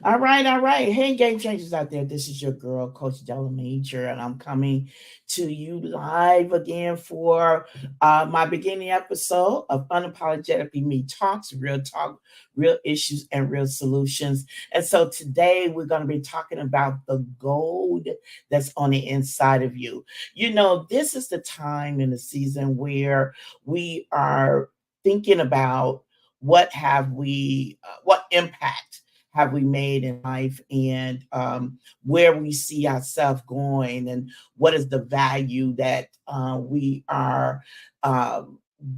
All right, all right. Hey, game changers out there. This is your girl, Coach Della Major, and I'm coming to you live again for my beginning episode of Unapologetically Me Talks, real talk, real issues, and real solutions. And so today we're going to be talking about the gold that's on the inside of you. You know, this is the time in the season where we are thinking about what impact have we made in life, and where we see ourselves going, and what is the value that we are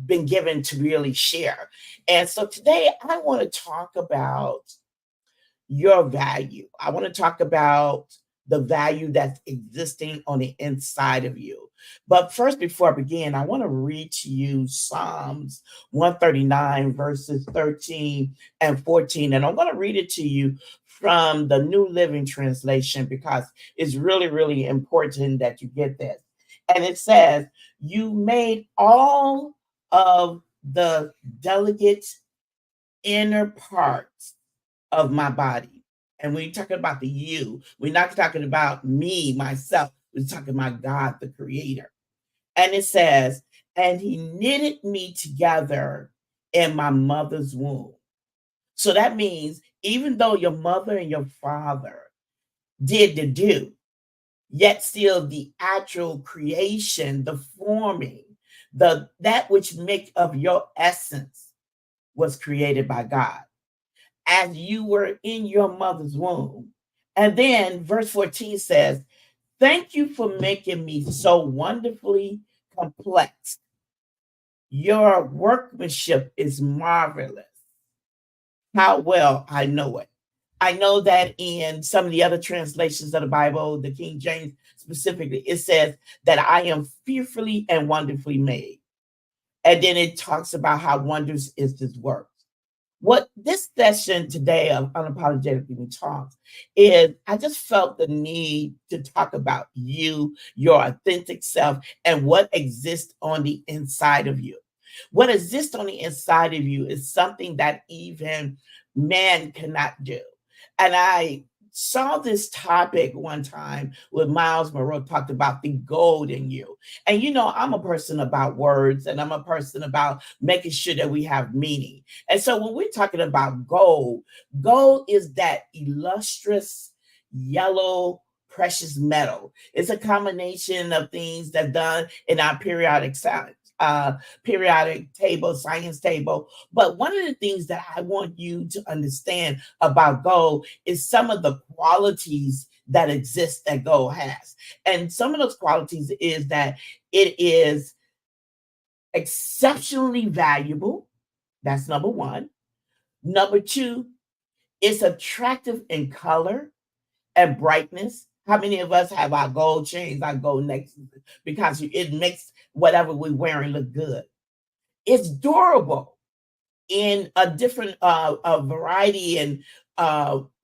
been given to really share. And so today I want to talk about your value. I want to talk about the value that's existing on the inside of you. But first, before I begin, I want to read to you Psalms 139, verses 13 and 14. And I'm going to read it to you from the New Living Translation because it's really, really important that you get this. And it says, "You made all of the delicate inner parts of my body." And we're talking about the you. We're not talking about me, myself. We're talking about God, the creator. And it says, "And he knitted me together in my mother's womb." So that means even though your mother and your father did the do, yet still the actual creation, the forming, the that which make of your essence was created by God as you were in your mother's womb. And then verse 14 says, "Thank you for making me so wonderfully complex. Your workmanship is marvelous. How well I know it." I know that in some of the other translations of the Bible, the King James specifically, it says that I am fearfully and wonderfully made. And then it talks about how wondrous is his work. What this session today of Unapologetically Me Talks is, I just felt the need to talk about you, your authentic self, and what exists on the inside of you. What exists on the inside of you is something that even man cannot do. And I saw this topic one time with Miles Monroe, talked about the gold in you. And you know, I'm a person about words, and I'm a person about making sure that we have meaning. And so when we're talking about gold, gold is that illustrious yellow precious metal. It's a combination of things that done in our periodic table, science table. But one of the things that I want you to understand about gold is some of the qualities that exist that gold has. And some of those qualities is that it is exceptionally valuable. That's number one. Number two, it's attractive in color and brightness. How many of us have our gold chains, our gold necklaces, because it makes whatever we're wearing look good? It's durable in a different a variety and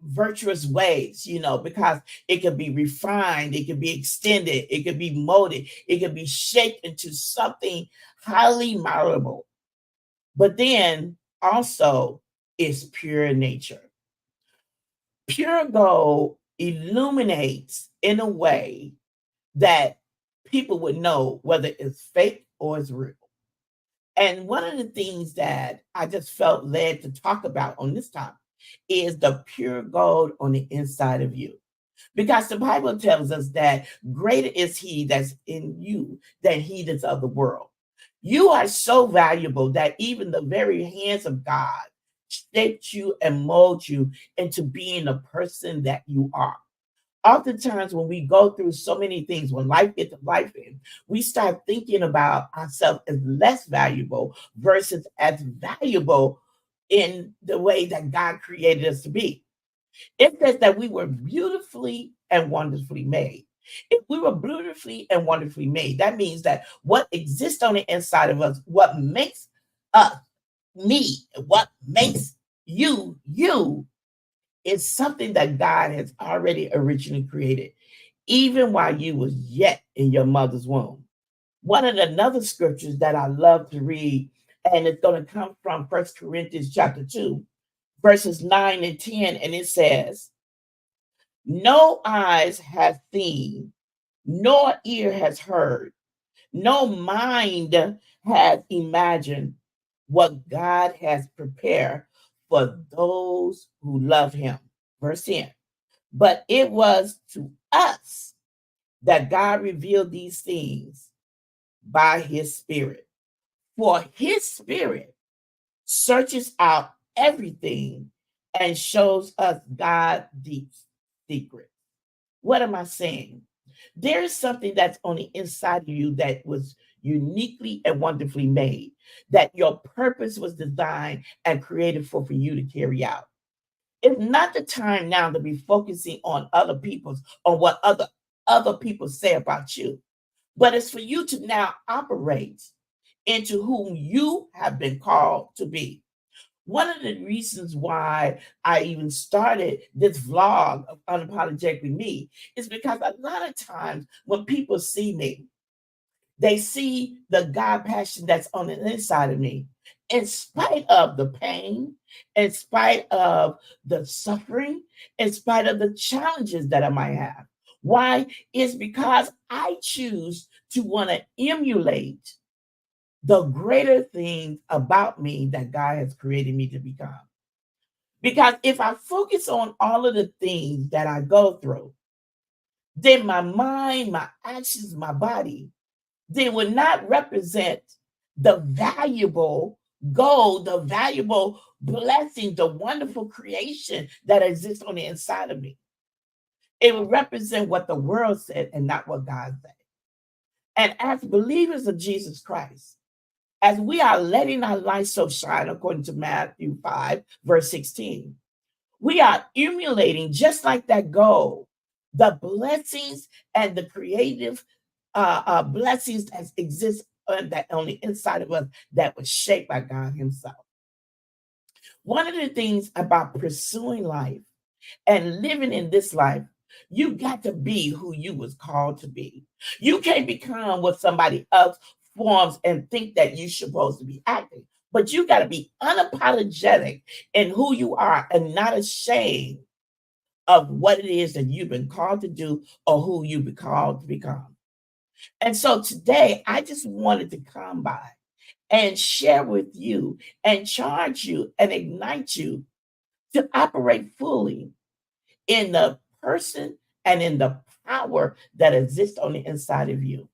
virtuous ways, you know, because it can be refined, it can be extended, it can be molded, it can be shaped into something highly malleable. But then also, it's pure nature. Pure gold illuminates in a way that people would know whether it's fake or it's real. And one of the things that I just felt led to talk about on this topic is the pure gold on the inside of you. Because the Bible tells us that greater is he that's in you than he that's of the world. You are so valuable that even the very hands of God shaped you and mold you into being the person that you are. Oftentimes when we go through so many things, when life gets to life in, we start thinking about ourselves as less valuable versus as valuable in the way that God created us to be. It says that we were beautifully and wonderfully made. If we were beautifully and wonderfully made, that means that what exists on the inside of us, what makes us me, what makes you you, is something that God has already originally created, even while you was yet in your mother's womb. One of the another scriptures that I love to read, and it's going to come from First Corinthians chapter 2, verses 9 and 10, and it says, no eyes has seen, nor ear has heard, no mind has imagined what God has prepared for those who love him. Verse 10. But it was to us that God revealed these things by his Spirit. For his Spirit searches out everything and shows us God's deep secret. What am I saying? There is something that's on the inside of you that was uniquely and wonderfully made, that your purpose was designed and created for you to carry out. It's not the time now to be focusing on on what other people say about you, but it's for you to now operate into whom you have been called to be. One of the reasons why I even started this vlog of Unapologetically Me is because a lot of times when people see me, they see the God passion that's on the inside of me. In spite of the pain, in spite of the suffering, in spite of the challenges that I might have. Why? It's because I choose to want to emulate the greater things about me that God has created me to become. Because if I focus on all of the things that I go through, then my mind, my actions, my body, they will not represent the valuable gold, the valuable blessing, the wonderful creation that exists on the inside of me. It will represent what the world said and not what God said. And as believers of Jesus Christ, as we are letting our light so shine, according to Matthew 5, verse 16, we are emulating, just like that gold, the blessings and the creative blessings that exist on the inside of us that was shaped by God himself. One of the things about pursuing life and living in this life, you got to be who you was called to be. You can't become what somebody else forms and think that you're supposed to be acting. But you got to be unapologetic in who you are and not ashamed of what it is that you've been called to do or who you've been called to become. And so today, I just wanted to come by and share with you and charge you and ignite you to operate fully in the person and in the power that exists on the inside of you.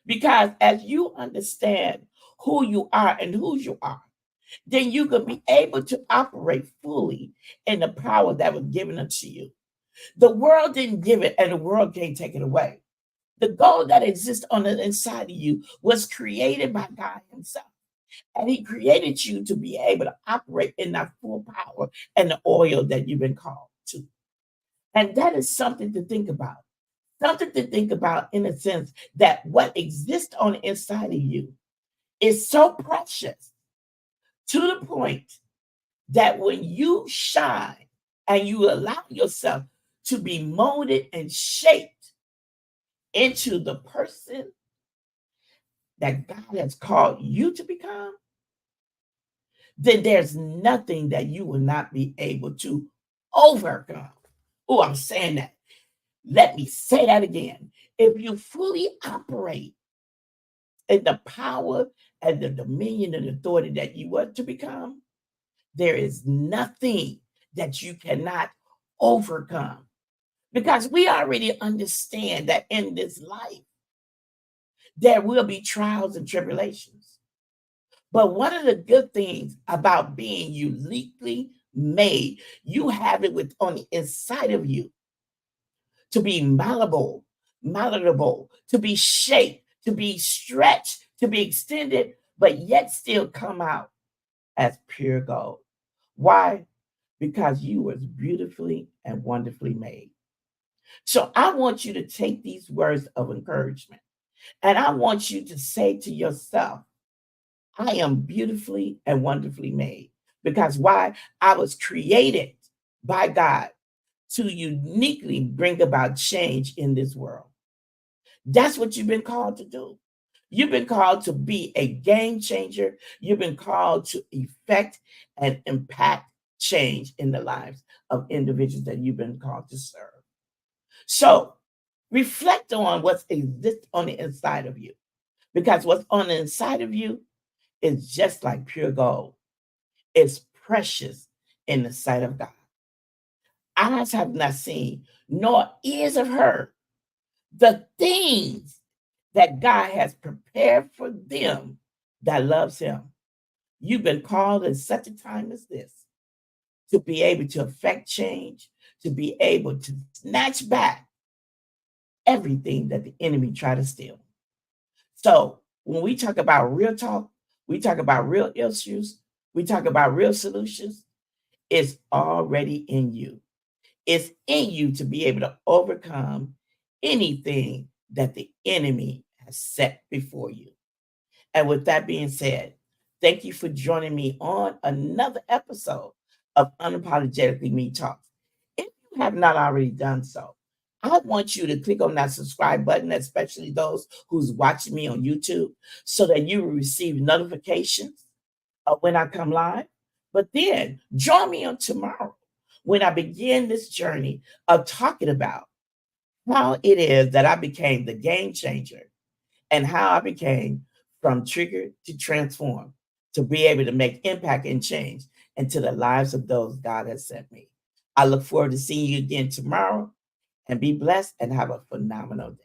Because as you understand who you are and whose you are, then you can be able to operate fully in the power that was given unto you. The world didn't give it, and the world can't take it away. The gold that exists on the inside of you was created by God himself. And he created you to be able to operate in that full power and the oil that you've been called to. And that is something to think about. Something to think about in a sense that what exists on the inside of you is so precious to the point that when you shine and you allow yourself to be molded and shaped into the person that God has called you to become, then there's nothing that you will not be able to overcome. Oh, I'm saying that. Let me say that again. If you fully operate in the power and the dominion and authority that you want to become, there is nothing that you cannot overcome. Because we already understand that in this life, there will be trials and tribulations. But one of the good things about being uniquely made, you have it on the inside of you to be malleable, to be shaped, to be stretched, to be extended, but yet still come out as pure gold. Why? Because you was beautifully and wonderfully made. So I want you to take these words of encouragement and I want you to say to yourself, I am beautifully and wonderfully made. Because why? I was created by God to uniquely bring about change in this world. That's what you've been called to do. You've been called to be a game changer. You've been called to effect and impact change in the lives of individuals that you've been called to serve. So reflect on what's exists on the inside of you, because what's on the inside of you is just like pure gold. It's precious in the sight of God. Eyes have not seen, nor ears have heard the things that God has prepared for them that loves him. You've been called in such a time as this to be able to affect change, to be able to snatch back everything that the enemy tried to steal. So when we talk about real talk, we talk about real issues, we talk about real solutions, it's already in you. It's in you to be able to overcome anything that the enemy has set before you. And with that being said, thank you for joining me on another episode of Unapologetically Me Talks. If you have not already done so, I want you to click on that subscribe button, especially those who's watching me on YouTube, so that you will receive notifications of when I come live. But then join me on tomorrow when I begin this journey of talking about how it is that I became the game changer and how I became from trigger to transform to be able to make impact and change into the lives of those God has sent me. I look forward to seeing you again tomorrow, and be blessed and have a phenomenal day.